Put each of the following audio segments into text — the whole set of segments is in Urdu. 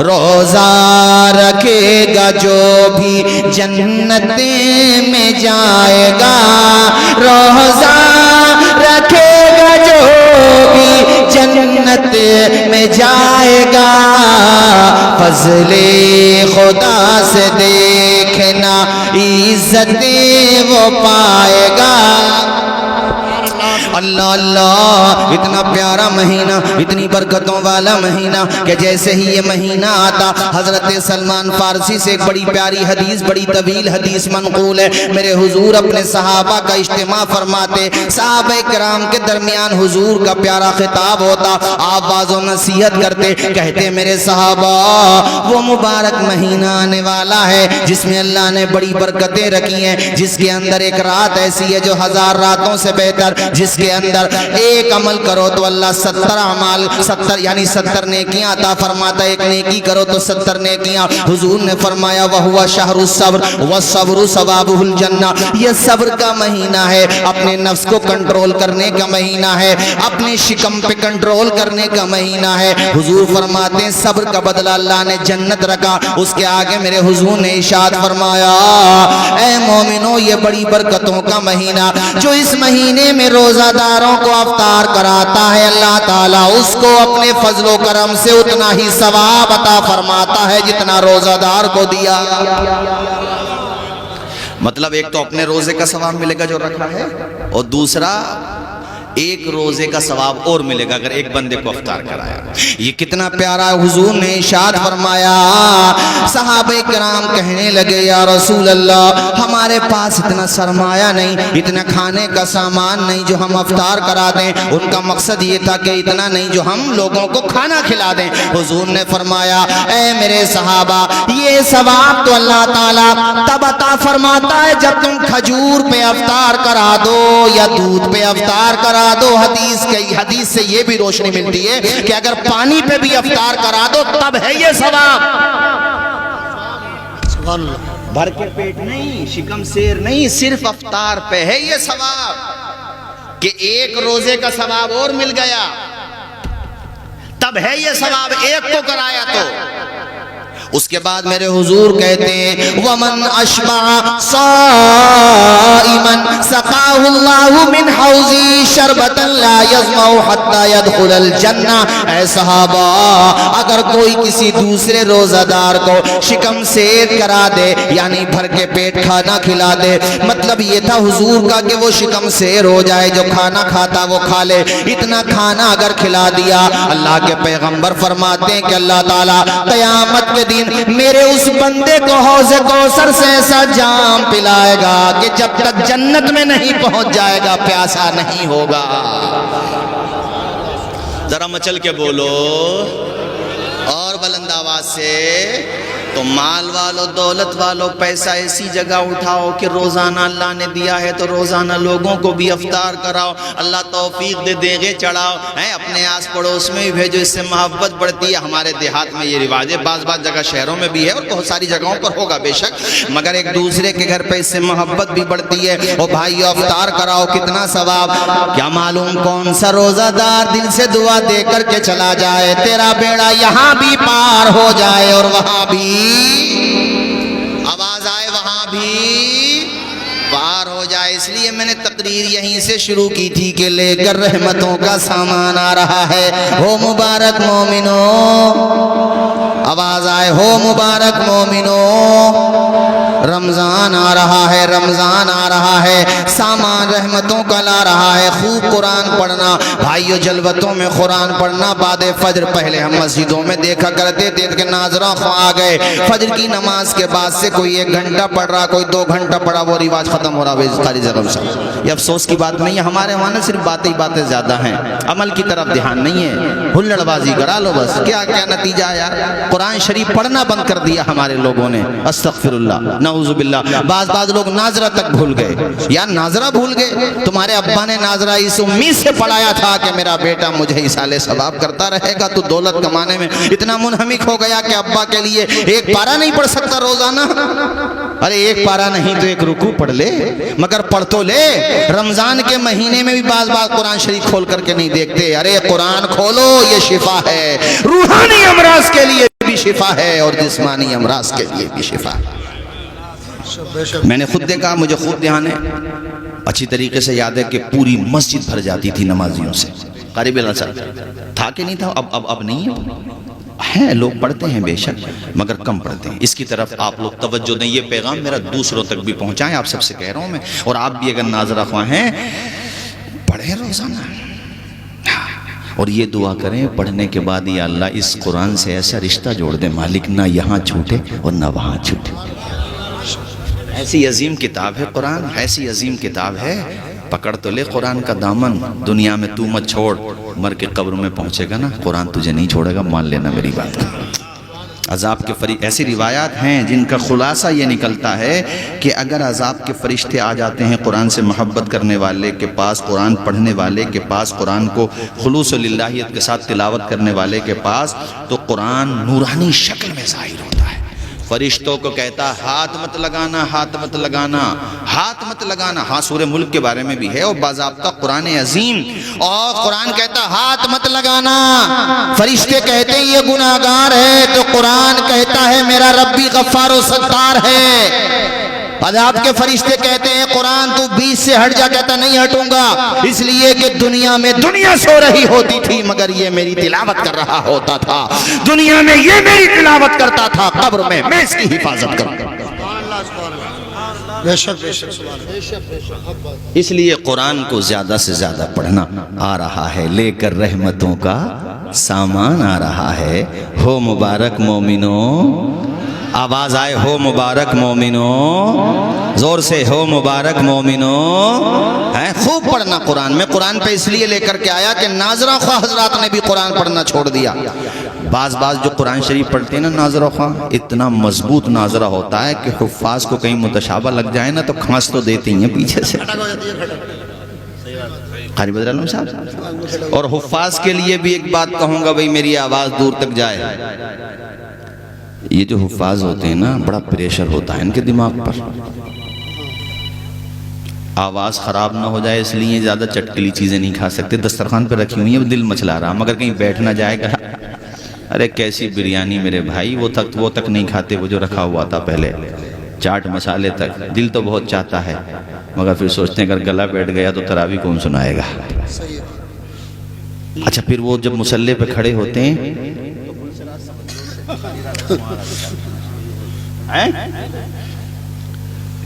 روزہ رکھے گا جو بھی جنت میں جائے گا، روزہ رکھے گا جو بھی جنت میں جائے گا، فضل خدا سے دیکھنا عزت وہ پائے گا۔ اللہ اللہ، اتنا پیارا مہینہ، اتنی برکتوں والا مہینہ کہ جیسے ہی یہ مہینہ آتا، حضرت سلمان فارسی سے ایک بڑی پیاری حدیث، بڑی طویل حدیث منقول ہے، میرے حضور اپنے صحابہ کا اجتماع فرماتے، صحابہ کرام کے درمیان حضور کا پیارا خطاب ہوتا، آپ واعظ و نصیحت کرتے، کہتے میرے صحابہ وہ مبارک مہینہ آنے والا ہے جس میں اللہ نے بڑی برکتیں رکھی ہیں، جس کے اندر ایک رات ایسی ہے جو 1000 راتوں سے بہتر، جس کے اندر ایک عمل کرو تو اللہ 70 اعمال 70 یعنی 70 نیکیاں عطا فرماتا ہے، ایک نیکی کرو تو 70 نیکیاں۔ حضور نے فرمایا وَهُوَ شَهْرُ الصَّبْرِ وَالصَّبْرُ ثَوَابُهُ الْجَنَّةُ، یہ صبر کا مہینہ ہے، اپنے نفس کو کنٹرول کرنے کا مہینہ ہے، اپنے شکم پہ کنٹرول کرنے کا مہینہ ہے۔ حضور فرماتے ہیں صبر کا بدلہ اللہ نے جنت رکھا۔ اس کے آگے میرے حضور نے ارشاد فرمایا اے مومنو، یہ بڑی برکتوں کا مہینہ، جو اس مہینے میں روزہ داروں کو افطار کراتا ہے، اللہ تعالیٰ اس کو اپنے فضل و کرم سے اتنا ہی ثواب عطا فرماتا ہے جتنا روزہ دار کو دیا۔ مطلب ایک تو اپنے روزے کا ثواب ملے گا جو رکھا ہے، اور دوسرا ایک روزے کا ثواب اور ملے گا اگر ایک بندے کو افطار کرایا۔ یہ کتنا پیارا حضور نے ارشاد فرمایا۔ صحابہ کرام کہنے لگے یا رسول اللہ، ہمارے پاس اتنا سرمایہ نہیں، اتنا کھانے کا سامان نہیں جو ہم افطار کرا دیں۔ ان کا مقصد یہ تھا کہ اتنا نہیں جو ہم لوگوں کو کھانا کھلا دیں۔ حضور نے فرمایا اے میرے صحابہ، یہ ثواب تو اللہ تعالیٰ تب عطا فرماتا ہے جب تم کھجور پہ افطار کرا دو یا دودھ پہ افطار کرا دو۔ حدیث سے یہ بھی روشنی ملتی ہے کہ اگر پانی پہ بھی افطار کرا دو تب ہے یہ ثواب۔ بھر کے پیٹ نہیں، شکم سیر نہیں، صرف افطار پہ ہے یہ ثواب کہ ایک روزے کا ثواب اور مل گیا، تب ہے یہ ثواب ایک کو کرایا تو۔ اس کے بعد میرے حضور کہتے ہیں وَمَنْ أَشْبَعَ صَائِمًا سَقَاهُ اللَّهُ مِنْ حَوْزِهِ شَرْبَةً لَا يَظْمَأُ حَتَّى يَدْخُلَ الْجَنَّةَ۔ اے صحابہ، اگر کوئی کسی دوسرے روزہ دار کو شکم سیر کرا دے یعنی بھر کے پیٹ کھانا کھلا دے، مطلب یہ تھا حضور کا کہ وہ شکم سیر ہو جائے، جو کھانا کھاتا وہ کھا لے، اتنا کھانا اگر کھلا دیا، اللہ کے پیغمبر فرماتے ہیں کہ اللہ تعالیٰ قیامت کے دن میرے اس بندے کو حوض کوثر سے ایسا جام پلائے گا کہ جب تک جنت میں نہیں پہنچ جائے گا پیاسا نہیں ہوگا۔ ذرا مچل کے بولو اور بلند آواز سے۔ تو مال والو، دولت والو، پیسہ ایسی جگہ اٹھاؤ کہ روزانہ اللہ نے دیا ہے تو روزانہ لوگوں کو بھی افطار کراؤ، اللہ توفیق دے، دیگے چڑھاؤ، اپنے آس پڑوس میں بھی بھیجو، اس سے محبت بڑھتی ہے۔ ہمارے دیہات میں یہ رواج ہے، بعض جگہ شہروں میں بھی ہے اور بہت ساری جگہوں پر ہوگا بے شک، مگر ایک دوسرے کے گھر پہ اس سے محبت بھی بڑھتی ہے۔ او بھائیو افطار کراؤ، کتنا ثواب۔ کیا معلوم کون سا روزہ دار دل سے دعا دے کر کے چلا جائے، تیرا بیڑا یہاں بھی پار ہو جائے اور وہاں بھی، آواز آئے، وہاں بھی پار ہو جائے۔ اس لیے میں نے تقریر یہیں سے شروع کی تھی کہ لے کر رحمتوں کا سامان آ رہا ہے۔ ہو مبارک مومنو، آواز آئے، ہو مبارک مومنو، رمضان آ رہا ہے، رمضان آ رہا ہے، سامان رحمتوں کا لا رہا ہے۔ خوب قرآن پڑھنا بھائیو، جلوتوں میں قرآن پڑھنا۔ بعد فجر پہلے ہم مسجدوں میں دیکھا کرتے تھے کہ ناظرہ خواہ آ گئے، فجر کی نماز کے بعد سے کوئی 1 گھنٹہ پڑھ رہا، کوئی 2 گھنٹہ پڑھا، وہ رواج ختم ہو رہا ہے قاری زغم سے۔ یہ افسوس کی بات نہیں ہے، ہمارے وہاں نہ صرف باتیں زیادہ ہیں، عمل کی طرف دھیان نہیں ہے، ہلڑ بازی کرا لو بس۔ کیا نتیجہ آیا؟ قرآن شریف پڑھنا بند کر دیا ہمارے لوگوں نے، استغفر اللہ، نعوذ باللہ۔ بعض لوگ ناظرہ تک بھول گئے، یا ناظرہ بھول گئے۔ تمہارے ابا نے ناظرہ اس امید سے پڑھایا تھا کہ میرا بیٹا مجھے ایصال ثواب کرتا رہے گا، تو دولت کمانے میں اتنا منہمک ہو گیا کہ ابا کے لیے 1 پارہ نہیں پڑھ سکتا روزانہ۔ ارے 1 پارہ نہیں تو 1 رکوع پڑھ لے، مگر پڑھ تو لے۔ رمضان کے مہینے میں بھی بعض قرآن شریف کھول کر کے نہیں دیکھتے۔ ارے قرآن کھولو، یہ شفا ہے، روحانی امراض کے لیے بھی بھی شفا ہے اور جسمانی امراض کے لیے بھی شفا ہے۔ میں نے خود دیکھا، مجھے خود دھیان ہے، اچھی طریقے سے یاد ہے کہ پوری مسجد بھر جاتی تھی نمازیوں سے۔ قاری بلال صاحب تھا کہ نہیں تھا؟ اب نہیں ہے، لوگ پڑھتے ہیں بے شک مگر کم پڑھتے ہیں۔ اس کی طرف آپ لوگ توجہ دیں، یہ پیغام میرا دوسروں تک بھی پہنچائیں، آپ سب سے کہہ رہا ہوں میں، اور آپ بھی اگر ناظرہ خواہ ہیں پڑھیں روزانہ، اور یہ دعا کریں پڑھنے کے بعد، یا اللہ اس قرآن سے ایسا رشتہ جوڑ دے مالک، نہ یہاں چھوٹے اور نہ وہاں چھوٹے۔ ایسی عظیم کتاب ہے قرآن، ایسی عظیم کتاب ہے، پکڑ تو لے قرآن کا دامن، دنیا میں تو مت چھوڑ، مر کے قبر میں پہنچے گا نا قرآن تجھے نہیں چھوڑے گا، مان لینا میری بات۔ عذاب کے ایسی روایات ہیں جن کا خلاصہ یہ نکلتا ہے کہ اگر عذاب کے فرشتے آ جاتے ہیں قرآن سے محبت کرنے والے کے پاس، قرآن پڑھنے والے کے پاس، قرآن کو خلوص و للہیت کے ساتھ تلاوت کرنے والے کے پاس، تو قرآن نورانی شکل میں ظاہر ہوتا ہے۔ فرشتوں کو کہتا ہاتھ مت لگانا، ہاتھ مت لگانا، ہاتھ مت لگانا۔ ہاں سورہ ملک کے بارے میں بھی ہے، اور باضابطہ قرآن عظیم، اور قرآن کہتا ہاتھ مت لگانا۔ فرشتے کہتے ہیں یہ گناہگار ہے، تو قرآن کہتا ہے میرا ربی غفار و ستار ہے۔ عذاب کے فرشتے کہتے ہیں قرآن تو بیچ سے ہٹ جا، کہتا نہیں ہٹوں گا، اس لیے کہ دنیا میں دنیا سو رہی ہوتی تھی مگر یہ میری تلاوت کر رہا ہوتا تھا، دنیا میں یہ میری تلاوت کرتا تھا، قبر میں اس کی حفاظت کروں گا۔ اس لیے قرآن کو زیادہ سے زیادہ پڑھنا۔ آ رہا ہے لے کر رحمتوں کا سامان آ رہا ہے، ہو مبارک مومنوں، آواز آئے ہو مبارک مومنوں، زور سے ہو مبارک مومنوں۔ خوب پڑھنا قرآن میں۔ قرآن پہ اس لیے لے کر کے آیا کہ ناظرہ خواہ حضرات نے بھی قرآن پڑھنا چھوڑ دیا۔ بعض جو قرآن شریف پڑھتے ہیں نا ناظرہ خواہ، اتنا مضبوط ناظرہ ہوتا ہے کہ حفاظ کو کہیں متشابہ لگ جائے نا تو کھانس تو دیتے ہیں پیچھے سے۔ قاری بدر علم صاحب، اور حفاظ کے لیے بھی ایک بات کہوں گا بھئی، میری آواز دور تک جائے۔ یہ جو حفاظ ہوتے ہیں نا بڑا پریشر ہوتا ہے ان کے دماغ پر، آواز خراب نہ ہو جائے اس لیے زیادہ چٹکلی چیزیں نہیں کھا سکتے، دسترخوان پہ رکھی ہوئی ہیں، دل مچلا رہا مگر کہیں بیٹھ نہ جائے گا۔ ارے کیسی بریانی میرے بھائی، وہ تک نہیں کھاتے وہ جو رکھا ہوا تھا پہلے، چاٹ مسالے تک۔ دل تو بہت چاہتا ہے مگر پھر سوچتے ہیں اگر گلا بیٹھ گیا تو تراویح کون سنائے گا۔ اچھا پھر وہ جب مصلی پہ کھڑے ہوتے ہیں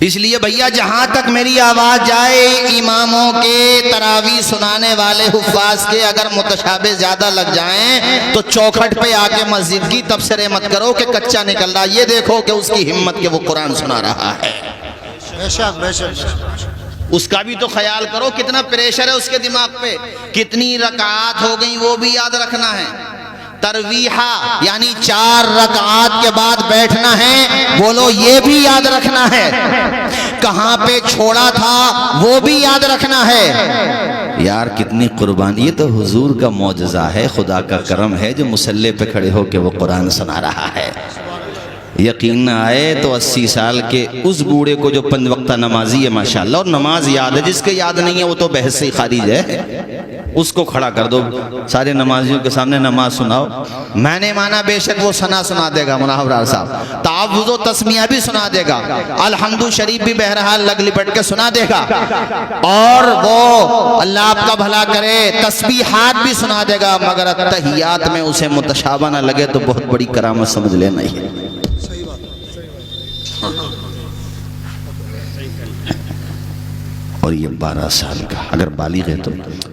اس لیے بھیا جہاں تک میری آواز جائے، اماموں کے تراویح سنانے والے حفاظ کے اگر متشابہ زیادہ لگ جائیں تو چوکھٹ پہ آ کے مسجد کی تبصرے مت کرو کہ کچا نکل رہا، یہ دیکھو کہ اس کی ہمت کہ وہ قرآن سنا رہا ہے۔ اس کا بھی تو خیال کرو کتنا پریشر ہے اس کے دماغ پہ، کتنی رکعات ہو گئی وہ بھی یاد رکھنا ہے۔ ترویحہ یعنی 4 رکعات کے بعد بیٹھنا ہے، بولو یہ بھی یاد رکھنا ہے۔ کہاں پہ چھوڑا تھا وہ بھی یاد رکھنا ہے۔ یار کتنی قربانی، یہ تو حضور کا معجزہ ہے، خدا کا کرم ہے جو مصلی پہ کھڑے ہو کے وہ قرآن سنا رہا ہے۔ یقین نہ آئے تو 80 سال کے اس بوڑھے کو جو 5 وقتہ نمازی ہے ماشاءاللہ، اور نماز یاد ہے، جس کے یاد نہیں ہے وہ تو بحث سے خارج ہے، اس کو کھڑا کر دو سارے نمازیوں کے سامنے نماز سناؤ، میں نے مانا بے شک وہ سنا دے گا، مناور صاحب تعوذ و تسمیہ بھی سنا دے گا، الحمد شریف بھی بہرحال لگ لپٹ کے سنا دے گا، اور وہ اللہ آپ کا بھلا کرے تسبیحات بھی سنا دے گا، مگر تحیات میں اسے متشابہ نہ لگے تو بہت بڑی کرامت سمجھ لینا ہی ہے۔ اور یہ 12 سال کا، اگر بالغ ہے تو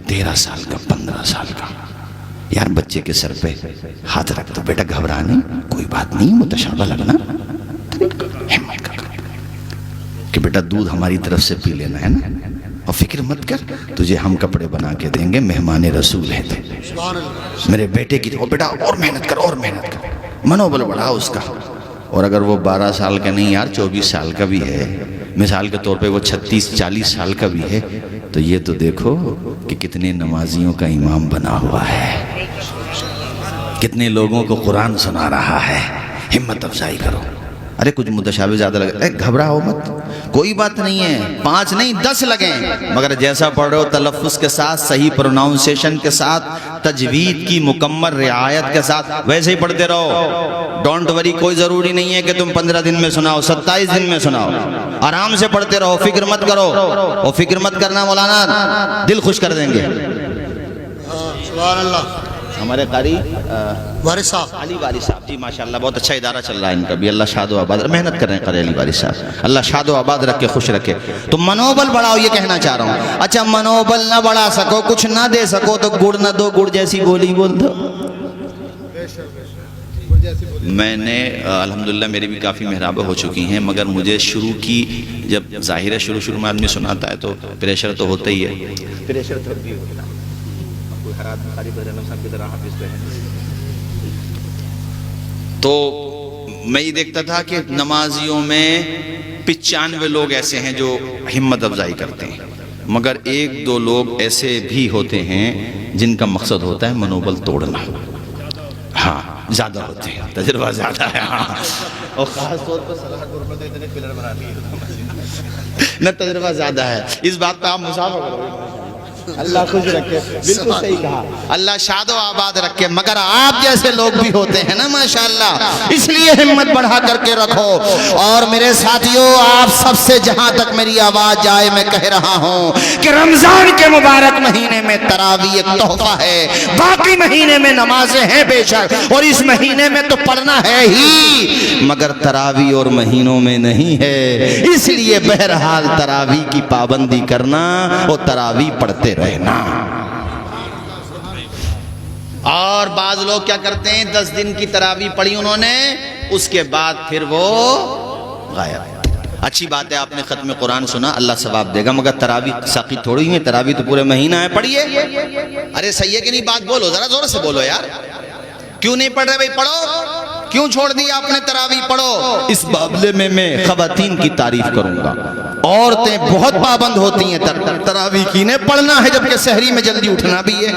13 سال کا، 15 سال کا، یار بچے کے سر پہ ہاتھ رکھ دو، بیٹا گھبرا نہیں، کوئی بات نہیں، متشابہ لگنا، ہمت کر کہ بیٹا دودھ ہماری طرف سے پی لینا ہے نا، اور فکر مت کر، تجھے ہم کپڑے بنا کے دیں گے، مہمان رسول ہے تو میرے بیٹے کی، بیٹا اور محنت کر، اور محنت کر، منوبل بڑھا اس کا۔ اور اگر وہ 12 سال کا نہیں یار 24 سال کا بھی ہے، مثال کے طور پہ وہ 36-40 سال کا بھی ہے، تو یہ تو دیکھو کہ کتنے نمازیوں کا امام بنا ہوا ہے، کتنے لوگوں کو قرآن سنا رہا ہے۔ ہمت افزائی کرو، ارے کچھ متشابہ زیادہ لگے، اے گھبراؤ مت، کوئی بات نہیں ہے، 5 نہیں 10 لگیں، مگر جیسا پڑھ رہے ہو تلفظ کے ساتھ، صحیح پروناؤنسیشن کے ساتھ، تجوید کی مکمل رعایت کے ساتھ ویسے ہی پڑھتے رہو. ڈونٹ وری، کوئی ضروری نہیں ہے کہ تم 15 دن میں سناؤ، 27 دن میں سناؤ، آرام سے پڑھتے رہو، فکر مت کرو. اور فکر مت کرنا مولانا دل خوش کر دیں گے. سبحان اللہ. ہمارے قاری وارث صاحب، علی وارث صاحب، جی ماشاءاللہ بہت اچھا ادارہ چل رہا ہے ان کا بھی، اللہ شاد و آباد، محنت کر رہے ہیں قاری علی وارث صاحب، اللہ شاد و آباد رکھے، خوش رکھے. تو منوبل بڑھاؤ، یہ کہنا چاہ رہا ہوں. اچھا منوبل نہ بڑھا سکو، کچھ نہ دے سکو تو گڑ نہ دو، گڑ جیسی بولی بول دو. میں نے الحمدللہ میری بھی کافی محرابیں ہو چکی ہیں، مگر مجھے شروع کی، جب ظاہر ہے شروع میں آدمی سناتا ہے تو پریشر تو ہوتا ہی ہے، پریشر تو بھی ہوتا ہے. تو میں یہ دیکھتا تھا کہ نمازیوں میں 95 لوگ ایسے ہیں جو ہمت افزائی کرتے ہیں، مگر 1-2 لوگ ایسے بھی ہوتے ہیں جن کا مقصد ہوتا ہے منوبل توڑنا. ہاں زیادہ ہوتے ہیں، تجربہ زیادہ ہے. ہاں اور خاص طور پر صلاح غربت اتنے پلر بنا دیے نہ، تجربہ زیادہ ہے. اس بات پہ آپ مسافر کرو. اللہ خوش رکھے، بالکل صحیح کہا، اللہ شاد و آباد رکھے. مگر آپ جیسے لوگ بھی ہوتے ہیں نا ماشاءاللہ، اس لیے ہمت بڑھا کر کے رکھو. اور میرے ساتھیوں، آپ سب سے جہاں تک میری آواز جائے میں کہہ رہا ہوں کہ رمضان کے مبارک مہینے میں تراویح ایک تحفہ ہے. باقی مہینے میں نمازیں ہیں بے شک، اور اس مہینے میں تو پڑھنا ہے ہی، مگر تراویح اور مہینوں میں نہیں ہے. اس لیے بہرحال تراویح کی پابندی کرنا اور تراویح پڑھتے رہنا. اور بعض لوگ کیا کرتے ہیں، 10 دن کی تراویح پڑھی انہوں نے، اس کے بعد پھر وہ غائب. اچھی بات ہے، آپ نے ختم قرآن سنا، اللہ ثواب دے گا، مگر تراویح ساقی تھوڑی ہے، تراویح تو پورے مہینہ ہے، پڑھیے. ارے صحیح ہے کہ نہیں؟ بات بولو، ذرا زور سے بولو یار. کیوں نہیں پڑھ رہے بھائی؟ پڑھو. کیوں چھوڑ دیا آپ نے تراویح؟ پڑھو. اس معاملے میں خواتین کی تعریف کروں گا. عورتیں بہت پابند ہوتی ہیں تراویح کی، نے پڑھنا ہے، جبکہ سحری میں جلدی اٹھنا بھی ہے،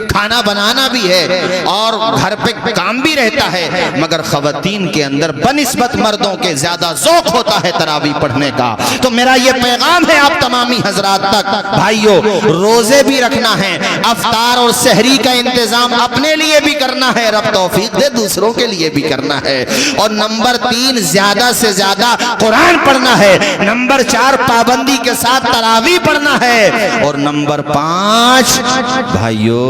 کھانا بنانا بھی ہے، اور گھر پہ کام بھی رہتا ہے، مگر خواتین کے اندر بنسبت مردوں کے زیادہ ذوق ہوتا ہے تراویح پڑھنے کا. تو میرا یہ پیغام ہے آپ تمامی حضرات تک، بھائیو روزے بھی رکھنا ہے، افطار اور سحری کا انتظام اپنے لیے بھی کرنا ہے، رب توفیق دے دوسروں کے لیے بھی کرنا ہے. اور نمبر 3 زیادہ سے زیادہ قرآن پڑھنا ہے. نمبر 4 پابندی کے ساتھ تراویح پڑھنا ہے. اور نمبر 5 بھائیو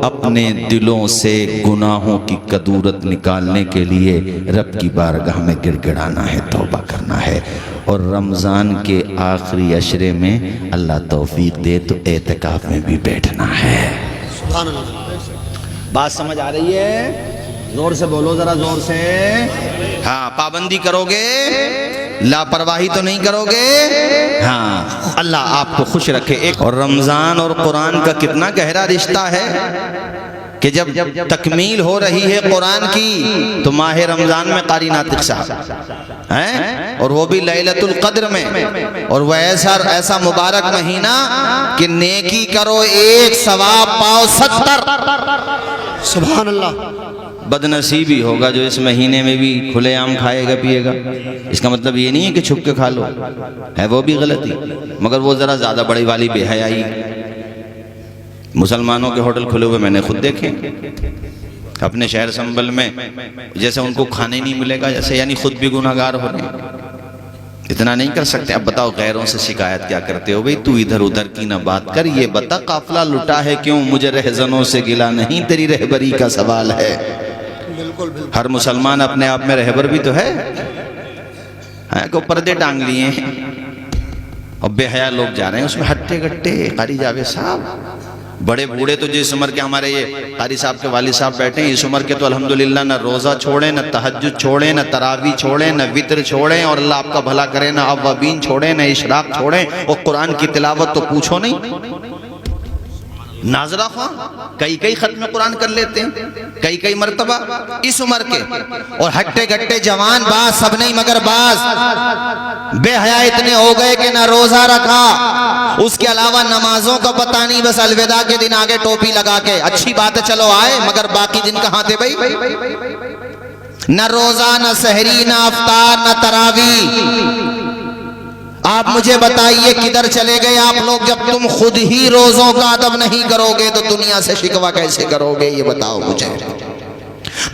اپنے دلوں سے گناہوں کی کدورت نکالنے کے لیے رب کی بارگاہ میں گڑ گڑانا ہے، توبہ کرنا ہے. اور رمضان کے آخری عشرے میں اللہ توفیق دے تو اعتکاف میں بھی بیٹھنا ہے. سبحان اللہ. بات سمجھ آ رہی ہے؟ زور سے بولو، ذرا زور سے. ہاں پابندی کرو گے، لاپرواہی تو نہیں کرو گے. ہاں اللہ آپ کو خوش رکھے. اور رمضان اور قرآن کا کتنا گہرا رشتہ ہے کہ جب تکمیل ہو رہی ہے قرآن کی تو ماہ رمضان میں قاری ناطق صاحب ہیں، اور وہ بھی لیلۃ القدر میں، اور وہ ایسا مبارک مہینہ کہ نیکی کرو 1 ثواب پاؤ 70. سبحان اللہ. بد نصیبی ہوگا جو اس مہینے میں بھی کھلے عام کھائے گا پیے گا. اس کا مطلب یہ نہیں ہے کہ چھپ کے کھا لو، ہے وہ بھی غلطی، مگر وہ ذرا زیادہ بڑی والی بے حیائی. مسلمانوں کے ہوٹل کھلے ہوئے میں نے خود دیکھے اپنے شہر سنبل میں، جیسے ان کو کھانے نہیں ملے گا جیسے، یعنی خود بھی گناہگار ہو رہے ہیں. اتنا نہیں کر سکتے. اب بتاؤ غیروں سے شکایت کیا کرتے ہو بھئی؟ تو ادھر ادھر کی نہ بات کر، یہ بتا قافلہ لٹا ہے کیوں؟ مجھے رہزنوں سے گلا نہیں، تیری رہبری کا سوال ہے. ہر مسلمان اپنے آپ میں رہبر بھی تو ہے، کو پردے ٹانگ لیے ہیں اور بے حیا لوگ جا رہے ہیں اس میں ہٹے گٹے. قاری جاوید صاحب بڑے بوڑھے تو جس عمر کے ہمارے یہ قاری صاحب کے والد صاحب بیٹھے ہیں، اس عمر کے تو الحمدللہ نہ روزہ چھوڑیں، نہ تہجد چھوڑیں، نہ تراویح چھوڑیں، نہ وتر چھوڑیں، اور اللہ آپ کا بھلا کرے، نہ اوابین چھوڑیں، نہ اشراق چھوڑیں، اور قرآن کی تلاوت تو پوچھو نہیں. ناظرہ خواہ کئی ختم قرآن کر لیتے ہیں، کئی مرتبہ اس عمر کے. اور ہٹے گٹے جوان باز سب نہیں، مگر باز بے حیا اتنے ہو گئے کہ نہ روزہ رکھا، اس کے علاوہ نمازوں کا پتہ نہیں، بس الوداع کے دن آگے ٹوپی لگا کے. اچھی بات ہے چلو آئے، مگر باقی دن کہاں تھے بھائی؟ نہ روزہ نہ سحری نہ افطار نہ تراویح. آپ مجھے بتائیے کدھر چلے گئے آپ لوگ جب تم خود ہی روزوں کا ادب نہیں کرو گے تو دنیا سے شکوہ کیسے کرو گے؟ یہ بتاؤ مجھے.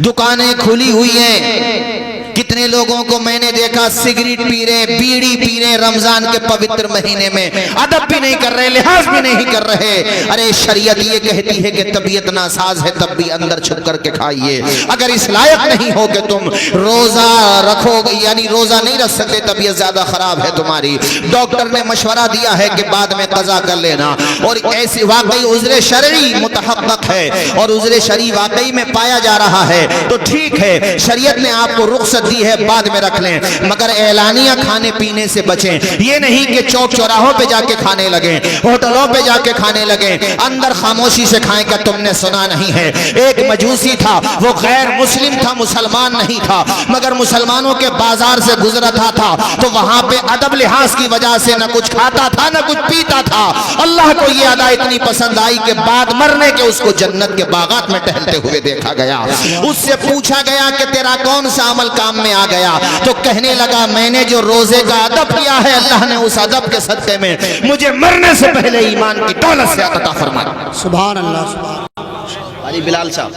دکانیں کھلی ہوئی ہیں، کتنے لوگوں کو میں نے دیکھا سگریٹ پی رہے، بیڑی پی رہے رمضان کے پوتر مہینے میں، ادب بھی نہیں کر رہے، لحاظ بھی نہیں کر رہے. ارے شریعت یہ کہتی ہے کہ طبیعت ناساز ہے تب بھی اندر چھپ کر کے کھائیے. اگر اس لائق نہیں ہو کہ تم روزہ رکھو گے، یعنی روزہ نہیں رکھ سکتے، طبیعت زیادہ خراب ہے تمہاری، ڈاکٹر نے مشورہ دیا ہے کہ بعد میں قضا کر لینا، اور ایسی واقعی عذر شرعی متحقق ہے اور عذر شرعی واقعی میں پایا جا رہا ہے تو ٹھیک ہے، شریعت نے آپ کو رخصت دی ہے، بعد میں رکھ لیں، مگر اعلانیہ کھانے پینے سے بچیں. یہ نہیں کہ چوک چوراہوں پہ جا کے کھانے لگیں، ہوٹلوں پہ جا کے کھانے لگیں، اندر خاموشی سے کھائیں. کہ تم نے سنا نہیں ہے ایک مجوسی تھا، وہ غیر مسلم تھا، مسلمان نہیں تھا، مگر مسلمانوں کے بازار سے گزرتا تھا تو وہاں پہ ادب لحاظ کی وجہ سے نہ کچھ کھاتا تھا نہ کچھ پیتا تھا. اللہ کو یہ ادا اتنی پسند آئی کہ بعد مرنے کے اس کو جنت کے باغات میں ٹہلتے ہوئے دیکھا گیا. اس سے پوچھا گیا کہ تیرا کون سا عمل کام میں آ گیا؟ تو کہنے لگا میں نے جو روزے کا ادب کیا ہے اللہ نے اس ادب کے صدقے میں مجھے مرنے سے پہلے ایمان کی دولت سے عطا فرمایا. سبحان اللہ. سبحان علی بلال صاحب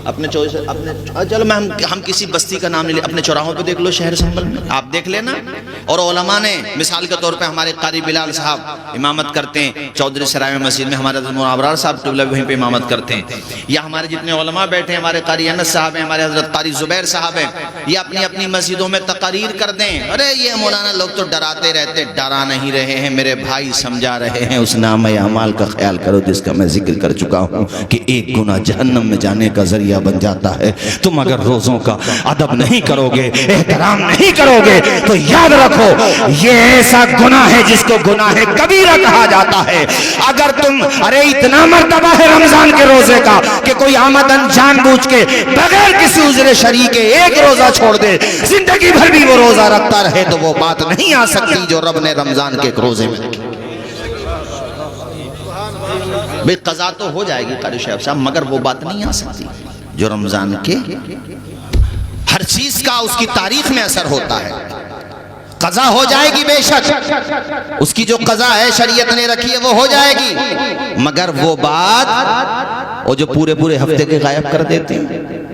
اپنے چلو میں ہم کسی بستی کا نام نہیں لے، اپنے چوراہوں پہ دیکھ لو شہر سنبل میں، آپ دیکھ لینا. اور علماء نے مثال کے طور پہ ہمارے قاری بلال صاحب امامت کرتے ہیں چودھری سرائے میں مسجد میں، ہمارے حضرت ابرار صاحب ٹبلہ وہیں پہ امامت کرتے ہیں. یا ہمارے جتنے علماء بیٹھے ہیں، ہمارے قاری انس صاحب ہیں، ہمارے حضرت قاری زبیر صاحب ہیں، یہ اپنی اپنی مسجدوں میں تقاریر کر دیں. ارے یہ مولانا لوگ تو ڈراتے رہتے، ڈرا نہیں رہے ہیں میرے بھائی، سمجھا رہے ہیں. اس نامہ اعمال کا خیال کرو جس کا میں ذکر کر چکا ہوں کہ ایک گناہ جہنم میں جانے کا ذریعہ بن جاتا ہے. تم اگر روزوں کا ادب نہیں کرو گے، احترام نہیں کرو گے تو یاد رکھو یہ ایسا گناہ ہے جس کو گناہ کبیرہ کہا جاتا ہے. اگر تم ارے اتنا مرتبہ ہے رمضان کے روزے کا کہ کوئی آمدن جان بوجھ کے بغیر کسی عذر شرعی کے ایک روزہ چھوڑ دے، زندگی بھر بھی وہ روزہ رکھتا رہے تو وہ بات نہیں آ سکتی جو رب نے رمضان کے ایک روزے میں رکھی. بھئی قضا تو ہو جائے گی قاری شیخ صاحب، مگر وہ بات نہیں آ سکتی جو رمضان کے ہر چیز کا اس کی تاریخ میں اثر ہوتا ہے. قضا ہو جائے گی بے شک، اس کی جو قضا ہے شریعت نے رکھی ہے وہ ہو جائے گی، مگر وہ بات وہ جو پورے ہفتے کے غائب کر دیتے ہیں.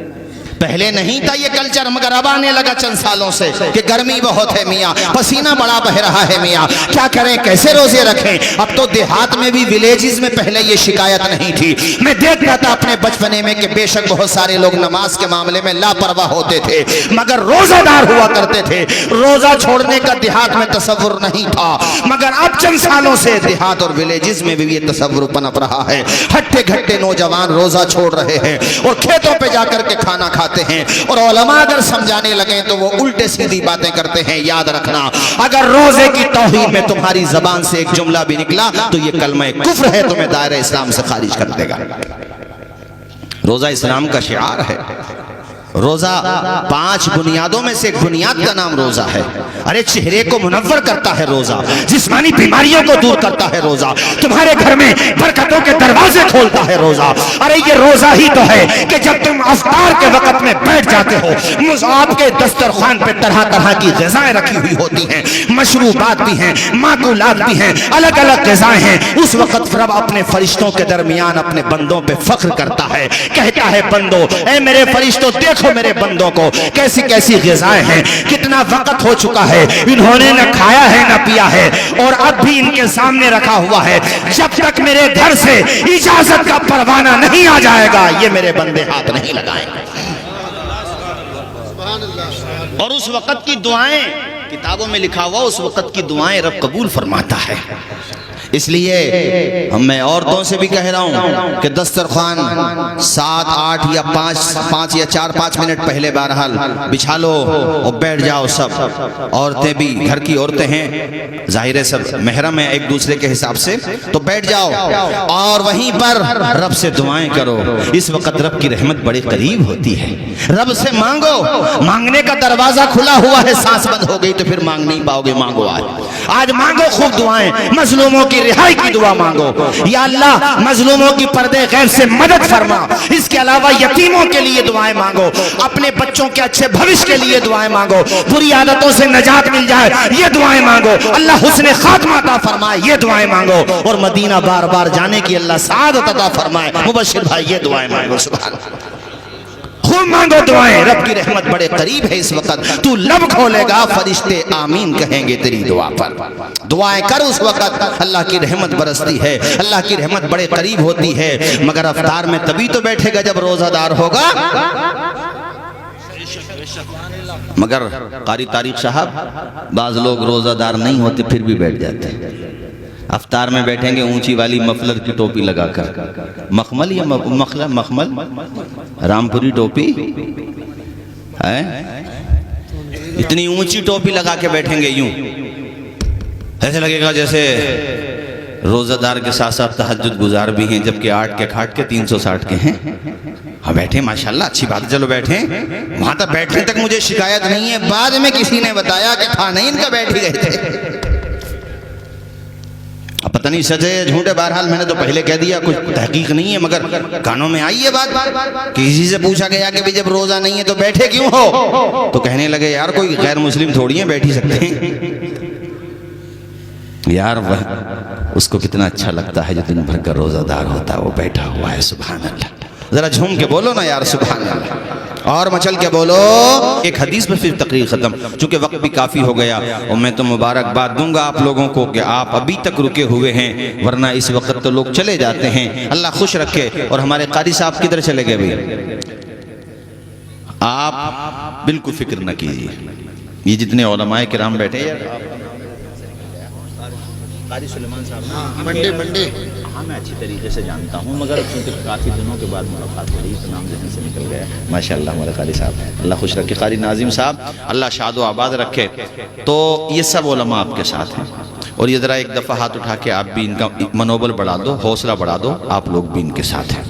پہلے نہیں تھا یہ کلچر، مگر اب آنے لگا چند سالوں سے کہ گرمی بہت ہے میاں، پسینہ بڑا بہ رہا ہے میاں، کیا کریں کیسے روزے رکھیں. اب تو دیہات میں بھی ولیجز میں پہلے یہ شکایت نہیں تھی. میں دیکھتا تھا اپنے بچپنے میں کہ بے شک بہت سارے لوگ نماز کے معاملے میں لاپرواہ ہوتے تھے مگر روزہ دار ہوا کرتے تھے. روزہ چھوڑنے کا دیہات میں تصور نہیں تھا، مگر اب چند سالوں سے دیہات اور ولیجز میں بھی یہ تصور پنپ رہا ہے. ہٹے گھٹے نوجوان روزہ چھوڑ رہے ہیں اور کھیتوں پہ جا کر کے کھانا کھاتے ہیں، اور علماء اگر سمجھانے لگیں تو وہ الٹے سیدھی باتیں کرتے ہیں. یاد رکھنا اگر روزے کی توہین میں تمہاری زبان سے ایک جملہ بھی نکلا تو یہ کلمہ کفر ہے، تمہیں دائرہ اسلام سے خارج کر دے گا. روزہ اسلام کا شعار ہے. روزہ 5 بنیادوں میں سے ایک بنیاد کا نام روزہ ہے. ارے چہرے کو منور کرتا ہے روزہ، جسمانی بیماریوں کو دور کرتا ہے روزہ، تمہارے گھر میں برکتوں کے دروازے کھولتا ہے روزہ. ارے یہ روزہ ہی تو ہے کہ جب تم افطار کے وقت میں بیٹھ جاتے ہو، آپ کے دسترخوان پہ طرح طرح کی غذائیں رکھی ہوئی ہوتی ہیں، مشروبات بھی ہیں، معقولات بھی ہیں، الگ الگ غذائیں ہیں. اس وقت رب اپنے فرشتوں کے درمیان اپنے بندوں پہ فخر کرتا ہے، کہتا ہے بندو اے میرے فرشتوں دیکھو میرے بندوں کو کیسی کیسی غذائیں ہیں، کتنا وقت ہو چکا ہے انہوں نے نہ کھایا ہے نہ پیا ہے اور اب بھی ان کے سامنے رکھا ہوا ہے. جب تک میرے گھر سے اجازت کا پروانہ نہیں آ جائے گا یہ میرے بندے ہاتھ نہیں لگائیں گے. اور اس وقت کی دعائیں کتابوں میں لکھا ہوا، اس وقت کی دعائیں رب قبول فرماتا ہے. اس لیے میں عورتوں سے بھی کہہ رہا ہوں کہ دسترخوان 7 8 یا 5 یا 4 5 منٹ پہلے بہرحال بچھا لو اور بیٹھ جاؤ. سب عورتیں بھی گھر کی عورتیں ہیں، ظاہر ہے سب محرم ہیں ایک دوسرے کے حساب سے، تو بیٹھ جاؤ اور وہیں پر رب سے دعائیں کرو. اس وقت رب کی رحمت بڑے قریب ہوتی ہے. رب سے مانگو، مانگنے کا دروازہ کھلا ہوا ہے. سانس بند ہو گئی تو پھر مانگ نہیں پاؤ گے. مانگو آج مانگو خوب دعائیں، مظلوموں کی رہائی کی دعا مانگو. یا اللہ مظلوموں کی پردے غیب سے مدد فرما. اس کے علاوہ یتیموں کے لیے دعائیں مانگو, اپنے بچوں کے اچھے بھوش کے لیے دعائیں مانگو, بری عادتوں سے نجات مل جائے یہ دعائیں مانگو, اللہ حسن خاتمہ عطا فرمائے یہ دعائیں مانگو, اور مدینہ بار بار جانے کی اللہ سعادت عطا فرمائے. مبشر بھائی یہ دعائیں مانگو. سبحان اللہ, خوب مانگو دعائیں. رب کی رحمت بڑے قریب ہے اس وقت. تو لب کھولے گا فرشتے آمین کہیں گے تیری دعا پر. دعائیں کر اس وقت, اللہ کی رحمت برستی ہے, اللہ کی رحمت بڑے قریب ہوتی ہے. مگر افطار میں تبھی تو بیٹھے گا جب روزہ دار ہوگا. مگر قاری طارق صاحب بعض لوگ روزہ دار نہیں ہوتے پھر بھی بیٹھ جاتے ہیں. افطار میں بیٹھیں گے اونچی والی مفلر کی ٹوپی لگا کر, مخمل یا مخمل رامپوری ٹوپی ہے, اتنی اونچی ٹوپی لگا کے بیٹھیں گے یوں, ایسے لگے گا جیسے روزہ دار کے ساتھ ساتھ تہجد گزار بھی ہیں, جبکہ 8 کے کھاٹ کے 360 کے ہیں. ہاں بیٹھیں ماشاءاللہ اچھی بات ہے, چلو بیٹھیں. وہاں تک بیٹھنے تک مجھے شکایت نہیں ہے, بعد میں کسی نے بتایا کہ تھا نہیں ان کا بیٹھ ہی گئے تھے. اب پتہ نہیں سچ ہے جھوٹ ہے, بہرحال میں نے تو پہلے کہہ دیا, کچھ تحقیق نہیں ہے, مگر کانوں میں آئی ہے بات. کسی سے پوچھا گیا کہ جب روزہ نہیں ہے تو بیٹھے کیوں ہو, تو کہنے لگے یار کوئی غیر مسلم تھوڑی ہیں بیٹھ ہی سکتے ہیں. یار وہ اس کو کتنا اچھا لگتا ہے جو دن بھر کا روزہ دار ہوتا ہے وہ بیٹھا ہوا ہے. سبحان اللہ, ذرا جھوم کے بولو نا یار سبحان اللہ, اور مچل کے بولو. ایک حدیث میں پھر تقریر ختم, چونکہ وقت بھی کافی ہو گیا, اور میں تو مبارکباد دوں گا آپ لوگوں کو کہ آپ ابھی تک رکے ہوئے ہیں, ورنہ اس وقت تو لوگ چلے جاتے ہیں. اللہ خوش رکھے. اور ہمارے قاری صاحب کدھر چلے گئے بھائی؟ آپ بالکل فکر نہ کیجیے, یہ جتنے علماء کرام بیٹھے ہیں, قاری سلیمان صاحب منڈے ہاں میں اچھی طریقے سے جانتا ہوں, مگر چونکہ کافی دنوں کے بعد ملاقات ہو رہی تو نام ذہن سے نکل گیا. ماشاءاللہ ہمارے قاری صاحب, اللہ خوش رکھے. قاری ناظم صاحب اللہ شاد و آباد رکھے. تو یہ سب علماء آپ کے ساتھ ہیں, اور یہ ذرا ایک دفعہ ہاتھ اٹھا کے آپ بھی ان کا منوبل بڑھا دو, حوصلہ بڑھا دو, آپ لوگ بھی ان کے ساتھ ہیں.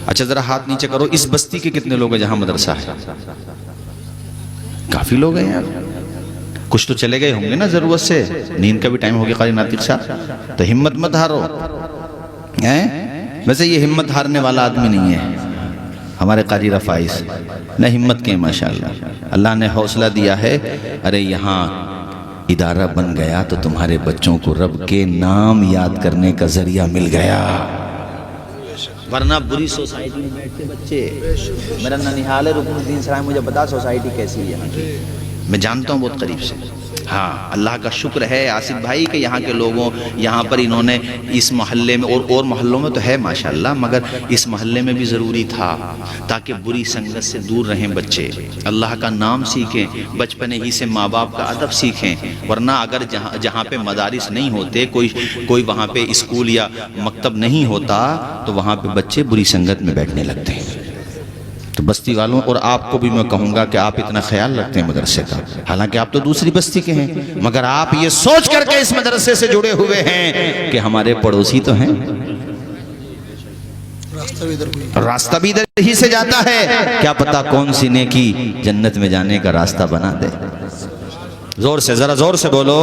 اچھا ذرا ہاتھ نیچے کرو. اس بستی کے کتنے لوگ ہیں جہاں مدرسہ ہے؟ کافی لوگ ہیں یار. کچھ تو چلے گئے ہوں گے نا ضرورت سے, نیند کا بھی ٹائم ہو گیا قاری ناطق صاحب, تو ہمت مت ہارو. ویسے یہ ہمت ہارنے والا آدمی نہیں ہے ہمارے قاری رفائز, نہ ہمت کے ماشاءاللہ اللہ نے حوصلہ دیا ہے. ارے یہاں ادارہ بن گیا تو تمہارے بچوں کو رب کے نام یاد کرنے کا ذریعہ مل گیا, ورنہ بری سوسائٹی میں بیٹھتے بچے. میرا ننیحال ہے رکن الدین سرائے, مجھے بتا سوسائٹی کیسی ہے یہاں کی, میں جانتا ہوں بہت قریب سے. ہاں اللہ کا شکر ہے آصف بھائی کہ یہاں کے لوگوں, یہاں پر انہوں نے اس محلے میں اور محلوں میں تو ہے ماشاءاللہ, مگر اس محلے میں بھی ضروری تھا تاکہ بری سنگت سے دور رہیں بچے, اللہ کا نام سیکھیں, بچپنے ہی سے ماں باپ کا ادب سیکھیں. ورنہ اگر جہاں پہ مدارس نہیں ہوتے, کوئی وہاں پہ اسکول یا مکتب نہیں ہوتا, تو وہاں پہ بچے بری سنگت میں بیٹھنے لگتے ہیں. تو بستی والوں اور آپ کو بھی میں کہوں گا کہ آپ اتنا خیال رکھتے ہیں مدرسے کا, حالانکہ آپ تو دوسری بستی کے ہیں, مگر آپ یہ سوچ کر کے اس مدرسے سے جڑے ہوئے ہیں کہ ہمارے پڑوسی تو ہیں, راستہ بھی ادھر ہی سے جاتا ہے, کیا پتا کون سی نیکی جنت میں جانے کا راستہ بنا دے. زور سے, ذرا زور سے بولو.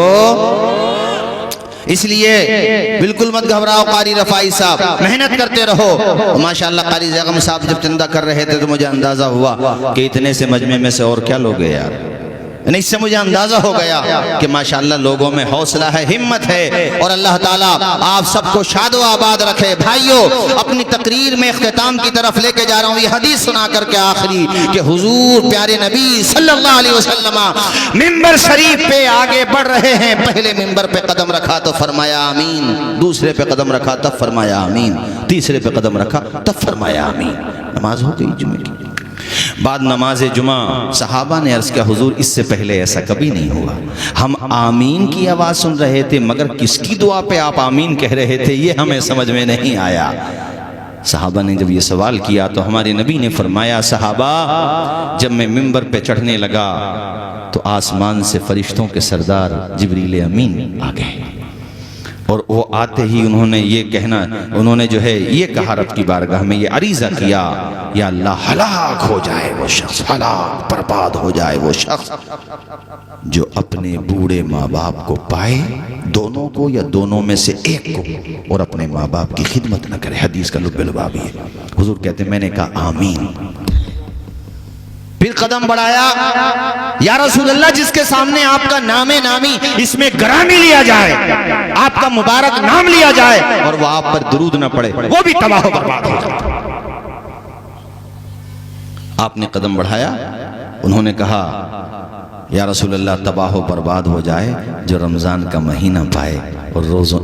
اس لیے بالکل مت گھبراؤ قاری رفائی صاحب, محنت کرتے رہو. ماشاءاللہ قاری زیغم صاحب جب چندہ کر رہے تھے تو مجھے اندازہ ہوا کہ اتنے سے مجمع میں سے اور کیا لوگ ہیں یار, اس سے مجھے اندازہ ہو گیا کہ ماشاءاللہ لوگوں میں حوصلہ ہے, ہمت ہے, اور اللہ تعالیٰ آپ سب کو شاد و آباد رکھے. بھائیو اپنی تقریر میں اختتام کی طرف لے کے جا رہا ہوں, یہ حدیث سنا کر کے آخری کہ حضور پیارے نبی صلی اللہ علیہ وسلم منبر شریف پہ آگے بڑھ رہے ہیں. پہلے منبر پہ قدم رکھا تو فرمایا آمین, دوسرے پہ قدم رکھا تب فرمایا آمین, تیسرے پہ قدم رکھا تب فرمایا آمین. نماز ہو گئی جمعے کی. بعد نماز جمعہ صحابہ نے عرض کیا حضور اس سے پہلے ایسا کبھی نہیں ہوا, ہم آمین کی آواز سن رہے تھے مگر کس کی دعا پہ آپ آمین کہہ رہے تھے یہ ہمیں سمجھ میں نہیں آیا. صحابہ نے جب یہ سوال کیا تو ہمارے نبی نے فرمایا صحابہ جب میں منبر پہ چڑھنے لگا تو آسمان سے فرشتوں کے سردار جبریل امین آ گئے, اور وہ آتے ہی انہوں نے جو ہے یہ کہا رب کی بارگاہ میں یہ عریضہ کیا، یا اللہ ہلاک ہو جائے وہ شخص، ہلاک برباد ہو جائے وہ شخص جو اپنے بوڑھے ماں باپ کو پائے، دونوں کو یا دونوں میں سے ایک کو، اور اپنے ماں باپ کی خدمت نہ کرے۔ حدیث کا لب لباب ہے۔ حضور کہتے ہیں میں نے کہا آمین۔ پھر قدم بڑھایا، یا رسول اللہ جس کے سامنے آپ کا نام نامی اس میں گرامی لیا جائے، آپ کا مبارک نام لیا جائے اور وہ آپ پر درود نہ پڑے، وہ بھی تباہ و برباد ہو جائے۔ آپ نے قدم بڑھایا، انہوں نے کہا یا رسول اللہ تباہ و برباد ہو جائے جو رمضان کا مہینہ پائے اور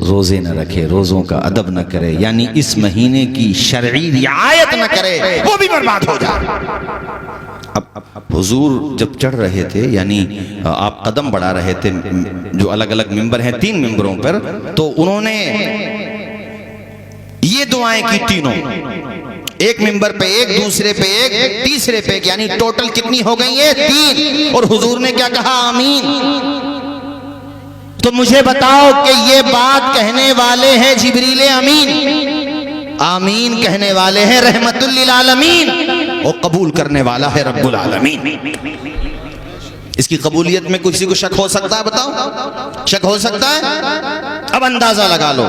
روزے نہ رکھے، روزوں کا ادب نہ کرے، یعنی اس مہینے کی شرعی رعایت نہ کرے، وہ بھی برباد ہو جائے۔ اب حضور جب چڑھ رہے تھے، یعنی آپ قدم بڑھا رہے تھے، جو الگ الگ ممبر ہیں 3 ممبروں پر، تو انہوں نے یہ دعائیں کی تینوں، ایک ممبر پہ ایک، دوسرے پہ ایک، تیسرے پہ ایک، یعنی ٹوٹل کتنی ہو گئی ہیں 3، اور حضور نے کیا کہا آمین۔ تو مجھے بتاؤ کہ یہ بات کہنے والے ہیں جبریل امین، آمین کہنے والے ہیں رحمت للعالمین، اور قبول کرنے والا ہے رب العالمین۔ اس کی قبولیت میں کسی کو شک ہو سکتا ہے؟ بتاؤ، شک ہو سکتا ہے؟ اب اندازہ لگا لو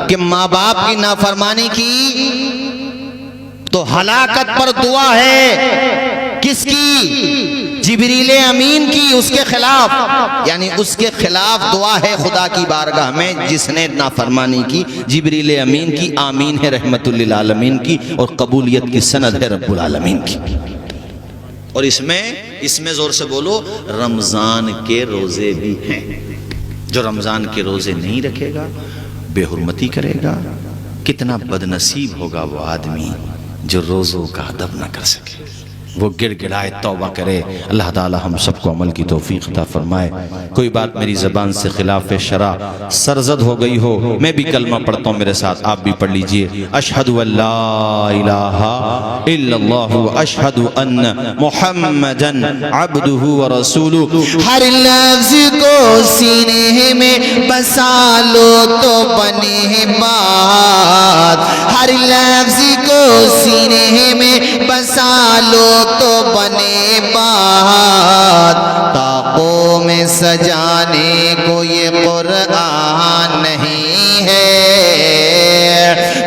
کہ ماں باپ کی نافرمانی کی تو ہلاکت پر دعا ہے، کس کی؟ جبریل امین کی، اس کے خلاف، یعنی اس کے خلاف دعا ہے خدا کی بارگاہ میں جس نے نافرمانی کی، جبریل امین کی آمین ہے رحمت للعالمین کی، اور قبولیت کی سند ہے رب العالمین کی۔ اور اس میں زور سے بولو، رمضان کے روزے بھی ہیں۔ جو رمضان کے روزے نہیں رکھے گا، بے حرمتی کرے گا، کتنا بدنصیب ہوگا وہ آدمی جو روزوں کا ادب نہ کر سکے، وہ گڑ گڑائے توبہ کرے۔ اللہ تعالی ہم سب کو عمل کی توفیق عطا فرمائے۔ کوئی بات میری زبان سے خلاف شرع سرزد ہو گئی ہو، میں بھی کلمہ پڑھتا ہوں، میرے ساتھ آپ بھی پڑھ لیجئے۔ اشہد ان لا الہ الا اللہ اشہد ان محمدن عبدہ ورسولہ۔ ہر لفظ کو سینے میں بسا لو تو بنے بات، ہر لفظ کو سینے میں بسا لو تو بنے بات، طاقوں میں سجانے کو یہ قرآن نہیں ہے،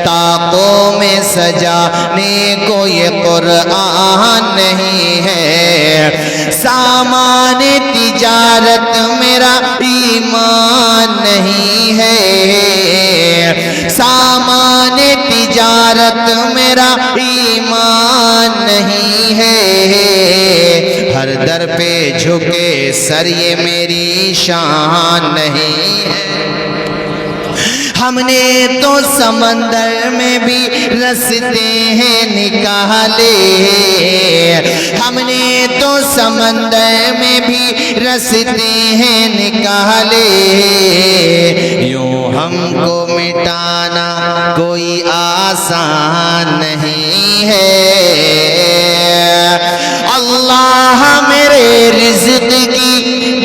طاقوں میں سجانے کو یہ قرآن نہیں ہے، سامان تجارت میرا ایمان نہیں ہے، سامان تجارت میرا ایمان نہیں ہے، ہر در پہ جھکے سر یہ میری شان نہیں ہے۔ ہم نے تو سمندر میں بھی رستے ہیں نکالے، ہم نے تو سمندر میں بھی رستے ہیں نکالے، یوں ہم کو مٹانا کوئی آسان نہیں ہے۔ اللہ میرے رزق کی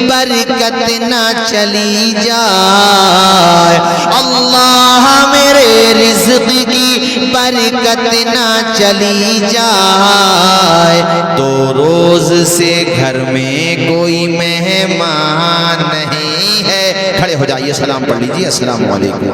برکت نہ چلی جائے، اللہ میرے رزق کی برکت نہ چلی جائے، تو روز سے گھر میں کوئی مہمان نہیں ہے۔ کھڑے ہو جائیے، سلام پڑھ لیجیے۔ السلام علیکم۔